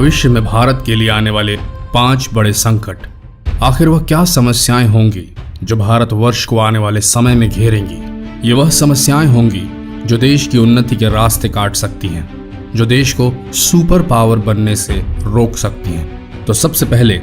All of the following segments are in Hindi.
भविष्य में भारत के लिए आने वाले 5 बड़े संकट। आखिर वह क्या समस्याएं होंगी जो भारतवर्ष को आने वाले समय में घेरेंगी। ये वह समस्याएं होंगी जो देश की उन्नति के रास्ते काट सकती हैं, जो देश को सुपर पावर बनने से रोक सकती हैं। तो सबसे पहले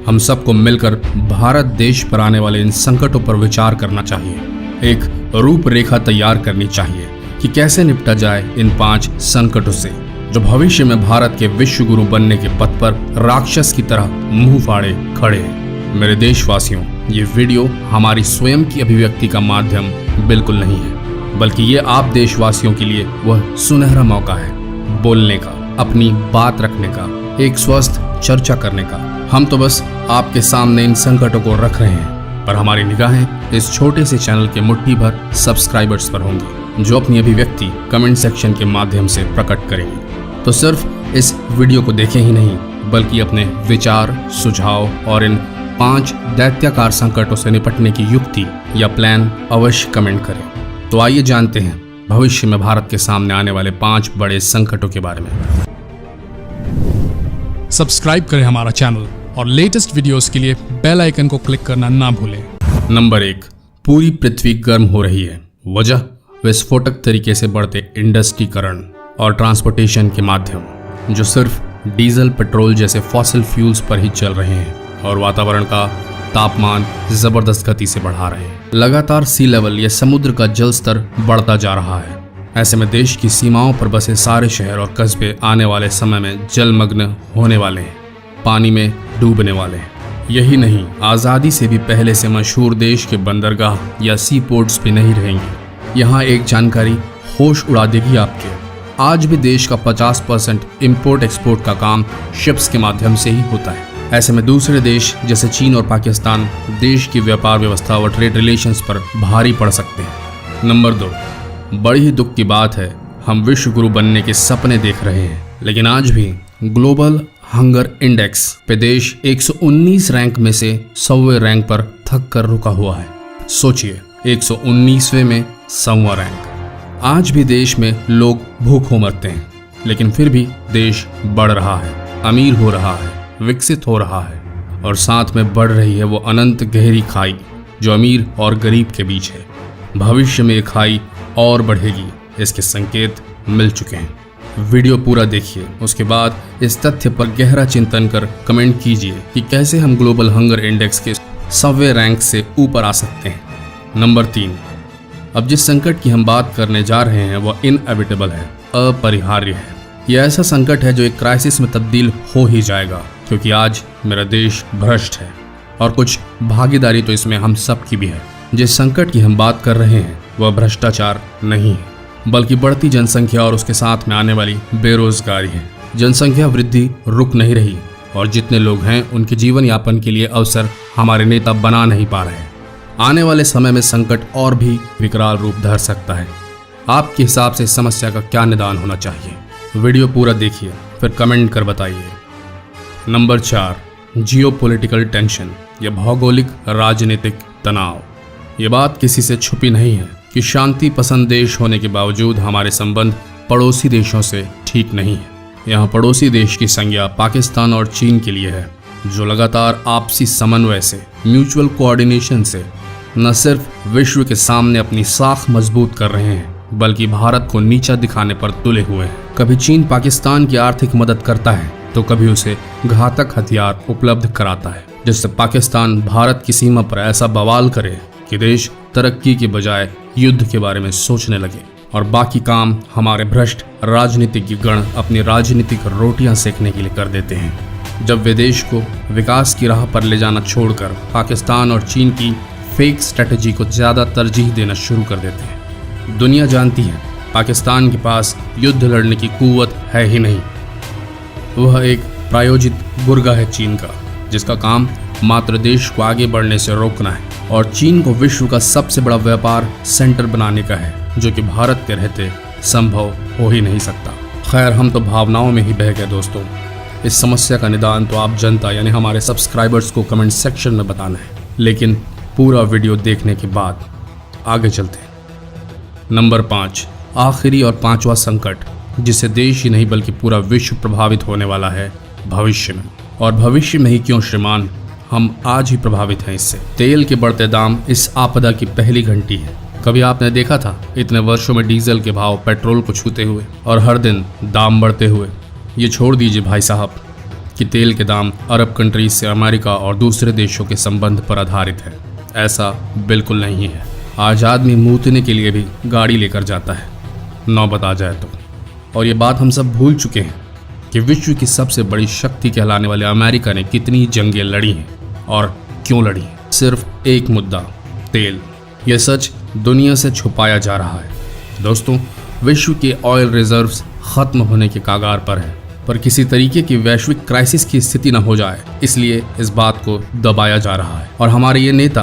हम सबको मिलकर भारत देश पर आने वाले इन संकटों पर विचार करना चाहिए। एक रूपरेखा तैयार करनी चाहिए कि कैसे निपटा जाए इन 5 संकटों से जो भविष्य में भारत के विश्व गुरु बनने के पथ पर राक्षस की तरह मुंह फाड़े खड़े हैं। मेरे देशवासियों, ये वीडियो हमारी स्वयं की अभिव्यक्ति का माध्यम बिल्कुल नहीं है, बल्कि ये आप देशवासियों के लिए वह सुनहरा मौका है बोलने का, अपनी बात रखने का, एक स्वस्थ चर्चा करने का। हम तो बस आपके सामने इन संकटों को रख रहे हैं, पर हमारी निगाहें इस छोटे से चैनल के मुट्ठी भर सब्सक्राइबर्स पर होंगी जो अपनी अभिव्यक्ति कमेंट सेक्शन के माध्यम से प्रकट करेंगे। तो सिर्फ इस वीडियो को देखें ही नहीं, बल्कि अपने विचार, सुझाव और इन 5 दैत्याकार संकटों से निपटने की युक्ति या प्लान अवश्य कमेंट करें। तो आइए जानते हैं भविष्य में भारत के सामने आने वाले 5 बड़े संकटों के बारे में। सब्सक्राइब करें हमारा चैनल और लेटेस्ट वीडियोस के लिए बेल आइकन को क्लिक करना ना भूलें। नंबर 1, पूरी पृथ्वी गर्म हो रही है। वजह विस्फोटक तरीके से बढ़ते इंडस्ट्रीकरण और ट्रांसपोर्टेशन के माध्यम जो सिर्फ डीजल, पेट्रोल जैसे फॉसिल फ्यूल्स पर ही चल रहे हैं और वातावरण का तापमान जबरदस्त गति से बढ़ा रहे हैं। लगातार सी लेवल या समुद्र का जल स्तर बढ़ता जा रहा है। ऐसे में देश की सीमाओं पर बसे सारे शहर और कस्बे आने वाले समय में जलमग्न होने वाले हैं, पानी में डूबने वाले हैं। यही नहीं, आज़ादी से भी पहले से मशहूर देश के बंदरगाह या सी पोर्ट्स भी नहीं रहेंगे। यहाँ एक जानकारी होश उड़ा देगी आपके। आज भी देश का 50% इंपोर्ट एक्सपोर्ट का काम शिप्स के माध्यम से ही होता है। ऐसे में दूसरे देश जैसे चीन और पाकिस्तान देश की व्यापार व्यवस्था और ट्रेड रिलेशंस पर भारी पड़ सकते हैं। नंबर 2, बड़ी ही दुख की बात है, हम विश्व गुरु बनने के सपने देख रहे हैं, लेकिन आज भी ग्लोबल हंगर इंडेक्स पे देश 119 रैंक में से 100वें रैंक पर थक कर रुका हुआ है। सोचिए, 119वें में 100वां रैंक। आज भी देश में लोग भूखों मरते हैं, लेकिन फिर भी देश बढ़ रहा है, अमीर हो रहा है, विकसित हो रहा है, और साथ में बढ़ रही है वो अनंत गहरी खाई जो अमीर और गरीब के बीच है। भविष्य में ये खाई और बढ़ेगी, इसके संकेत मिल चुके हैं। वीडियो पूरा देखिए, उसके बाद इस तथ्य पर गहरा चिंतन कर कमेंट कीजिए कि कैसे हम ग्लोबल हंगर इंडेक्स के 100वें रैंक से ऊपर आ सकते हैं। नंबर 3, अब जिस संकट की हम बात करने जा रहे हैं वह इनएविटेबल है, अपरिहार्य है। यह ऐसा संकट है जो एक क्राइसिस में तब्दील हो ही जाएगा, क्योंकि आज मेरा देश भ्रष्ट है और कुछ भागीदारी तो इसमें हम सब की भी है। जिस संकट की हम बात कर रहे हैं वह भ्रष्टाचार नहीं है, बल्कि बढ़ती जनसंख्या और उसके साथ में आने वाली बेरोजगारी है। जनसंख्या वृद्धि रुक नहीं रही और जितने लोग हैं उनके जीवन यापन के लिए अवसर हमारे नेता बना नहीं पा रहे हैं। आने वाले समय में संकट और भी विकराल रूप धर सकता है। आपके हिसाब से इस समस्या का क्या निदान होना चाहिए? वीडियो पूरा देखिए, फिर कमेंट कर बताइए। नंबर 4, जियोपॉलिटिकल टेंशन या भौगोलिक राजनीतिक तनाव। ये बात किसी से छुपी नहीं है कि शांति पसंद देश होने के बावजूद हमारे संबंध पड़ोसी देशों से ठीक नहीं है। यहाँ पड़ोसी देश की संज्ञा पाकिस्तान और चीन के लिए है, जो लगातार आपसी समन्वय से, म्यूचुअल कोऑर्डिनेशन से न सिर्फ विश्व के सामने अपनी साख मजबूत कर रहे हैं, बल्कि भारत को नीचा दिखाने पर तुले हुए हैं। कभी चीन पाकिस्तान की आर्थिक मदद करता है तो कभी उसे घातक हथियार उपलब्ध कराता है, जिससे पाकिस्तान भारत की सीमा पर ऐसा बवाल करे कि देश तरक्की के बजाय युद्ध के बारे में सोचने लगे, और बाकी काम हमारे भ्रष्ट राजनीतिक गण अपनी राजनीतिक रोटियां सेकने के लिए कर देते हैं। जब वे देश को विकास की राह पर ले जाना छोड़कर पाकिस्तान और चीन की फेक स्ट्रेटजी को ज़्यादा तरजीह देना शुरू कर देते हैं। दुनिया जानती है पाकिस्तान के पास युद्ध लड़ने की कुव्वत है ही नहीं। वह एक प्रायोजित गुर्गा है चीन का, जिसका काम मात्र देश को आगे बढ़ने से रोकना है, और चीन को विश्व का सबसे बड़ा व्यापार सेंटर बनाने का है, जो कि भारत के रहते संभव हो ही नहीं सकता। खैर, हम तो भावनाओं में ही बह गए दोस्तों। इस समस्या का निदान तो आप जनता यानी हमारे सब्सक्राइबर्स को कमेंट सेक्शन में बताना है, लेकिन पूरा वीडियो देखने के बाद आगे चलते हैं। नंबर 5, आखिरी और 5वां संकट जिससे देश ही नहीं बल्कि पूरा विश्व प्रभावित होने वाला है, भविष्य में। और भविष्य में ही क्यों श्रीमान, हम आज ही प्रभावित हैं इससे। तेल के बढ़ते दाम इस आपदा की पहली घंटी है। कभी आपने देखा था इतने वर्षों में डीजल के भाव पेट्रोल को छूते हुए और हर दिन दाम बढ़ते हुए? ये छोड़ दीजिए भाई साहब कि तेल के दाम अरब कंट्रीज से अमेरिका और दूसरे देशों के संबंध पर आधारित है। ऐसा बिल्कुल नहीं है। आज आदमी मूतने के लिए भी गाड़ी लेकर जाता है, नौबत आ जाए तो। और ये बात हम सब भूल चुके हैं कि विश्व की सबसे बड़ी शक्ति कहलाने वाले अमेरिका ने कितनी जंगें लड़ी हैं और क्यों लड़ी हैं। सिर्फ एक मुद्दा, तेल। यह सच दुनिया से छुपाया जा रहा है। दोस्तों, विश्व के ऑयल रिजर्व्स खत्म होने के कागार पर है, पर किसी तरीके की वैश्विक क्राइसिस की स्थिति न हो जाए इसलिए इस बात को दबाया जा रहा है। और हमारे ये नेता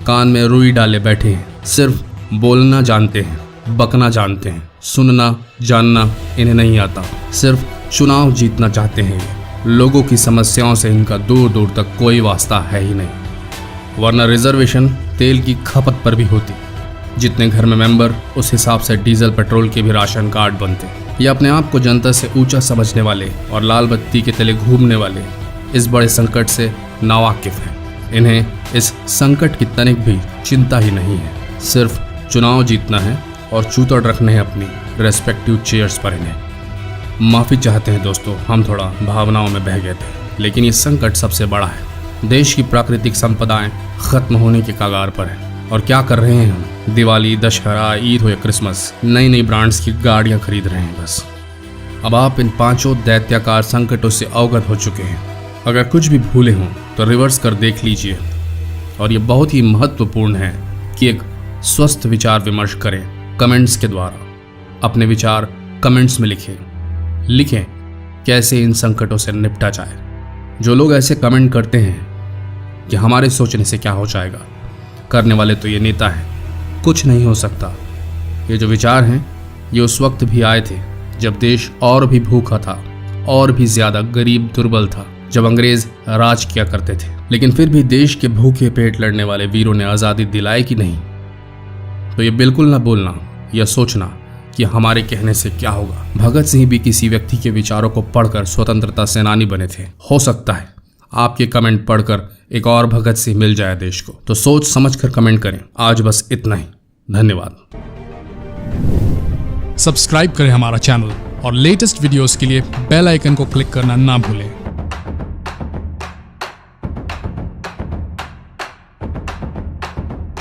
कान में रुई डाले बैठे हैं, सिर्फ बोलना जानते हैं, बकना जानते हैं, सुनना जानना इन्हें नहीं आता। सिर्फ चुनाव जीतना चाहते हैं। लोगों की समस्याओं से इनका दूर दूर तक कोई वास्ता है ही नहीं। वरना रिजर्वेशन तेल की खपत पर भी होती। जितने घर में मेंबर उस हिसाब से डीजल पेट्रोल के भी राशन कार्ड बनते। ये अपने आप को जनता से ऊंचा समझने वाले और लाल बत्ती के तले घूमने वाले इस बड़े संकट से नावाकिफ हैं। इन्हें इस संकट की तनिक भी चिंता ही नहीं है। सिर्फ चुनाव जीतना है और चूतड़ रखने हैं अपनी रेस्पेक्टिव चेयर्स पर इन्हें। माफ़ी चाहते हैं दोस्तों, हम थोड़ा भावनाओं में बह गए थे, लेकिन ये संकट सबसे बड़ा है। देश की प्राकृतिक संपदाएं खत्म होने के कगार पर है। और क्या कर रहे हैं हम? दिवाली, दशहरा, ईद हो या क्रिसमस, नई नई ब्रांड्स की गाड़ियां खरीद रहे हैं बस। अब आप इन पांचों दैत्याकार संकटों से अवगत हो चुके हैं। अगर कुछ भी भूले हों तो रिवर्स कर देख लीजिए। और ये बहुत ही महत्वपूर्ण है कि एक स्वस्थ विचार विमर्श करें कमेंट्स के द्वारा। अपने विचार कमेंट्स में लिखें कैसे इन संकटों से निपटा जाए। जो लोग ऐसे कमेंट करते हैं कि हमारे सोचने से क्या हो जाएगा, करने वाले तो ये नेता हैं। कुछ नहीं हो सकता। ये जो विचार हैं ये उस वक्त भी आए थे जब देश और भी भूखा था, और भी ज्यादा गरीब दुर्बल था, जब अंग्रेज राज किया करते थे। लेकिन फिर भी देश के भूखे पेट लड़ने वाले वीरों ने आज़ादी दिलाई कि नहीं? तो ये बिल्कुल ना बोलना या सोचना कि हमारे कहने से क्या होगा। भगत सिंह भी किसी व्यक्ति के विचारों को पढ़कर स्वतंत्रता सेनानी बने थे। हो सकता है आपके कमेंट पढ़कर एक और भगत सिंह मिल जाए देश को। तो सोच समझकर कमेंट करें। आज बस इतना ही। धन्यवाद। सब्सक्राइब करें हमारा चैनल और लेटेस्ट वीडियोस के लिए बेल आइकन को क्लिक करना ना भूलें।